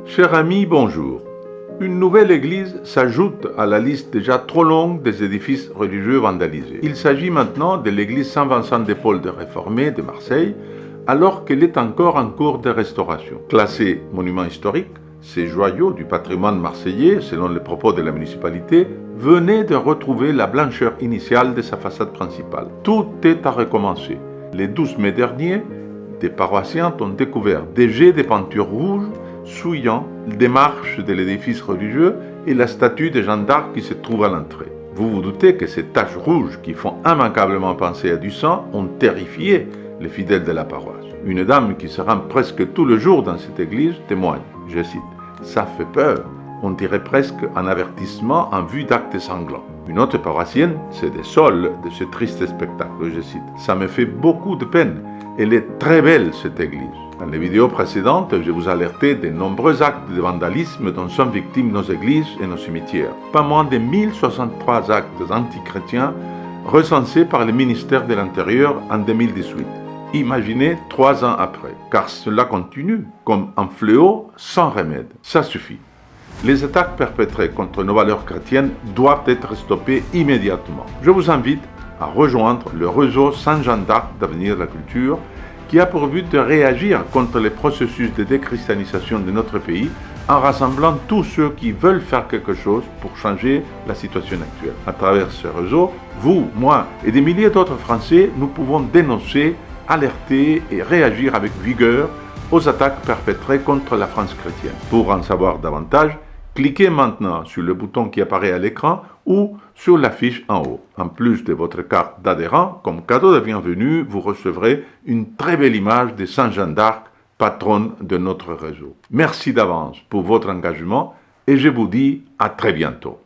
Chers amis, bonjour. Une nouvelle église s'ajoute à la liste déjà trop longue des édifices religieux vandalisés. Il s'agit maintenant de l'église Saint-Vincent de Paul de Réformé de Marseille, alors qu'elle est encore en cours de restauration. Classée monument historique, ces joyaux du patrimoine marseillais, selon les propos de la municipalité, venaient de retrouver la blancheur initiale de sa façade principale. Tout est à recommencer. Le 12 mai dernier, des paroissiens ont découvert des jets de peinture rouge souillant des marches de l'édifice religieux et la statue de Jeanne d'Arc qui se trouve à l'entrée. Vous vous doutez que ces taches rouges qui font immanquablement penser à du sang ont terrifié les fidèles de la paroisse. Une dame qui se rend presque tout le jour dans cette église témoigne, je cite, « Ça fait peur, on dirait presque un avertissement en vue d'actes sanglants ». Une autre paroissienne se désole de ce triste spectacle, je cite, « Ça me fait beaucoup de peine, elle est très belle cette église ». Dans les vidéos précédentes, je vous alertais des nombreux actes de vandalisme dont sont victimes nos églises et nos cimetières. Pas moins de 1063 actes antichrétiens recensés par le ministère de l'Intérieur en 2018. Imaginez 3 ans après, car cela continue comme un fléau sans remède. Ça suffit. Les attaques perpétrées contre nos valeurs chrétiennes doivent être stoppées immédiatement. Je vous invite à rejoindre le réseau Saint-Jean d'Arc d'Avenir de la Culture qui a pour but de réagir contre les processus de déchristianisation de notre pays en rassemblant tous ceux qui veulent faire quelque chose pour changer la situation actuelle. À travers ce réseau, vous, moi et des milliers d'autres Français, nous pouvons dénoncer, alerter et réagir avec vigueur aux attaques perpétrées contre la France chrétienne. Pour en savoir davantage, cliquez maintenant sur le bouton qui apparaît à l'écran ou sur l'affiche en haut. En plus de votre carte d'adhérent, comme cadeau de bienvenue, vous recevrez une très belle image de Saint Jeanne d'Arc, patronne de notre réseau. Merci d'avance pour votre engagement et je vous dis à très bientôt.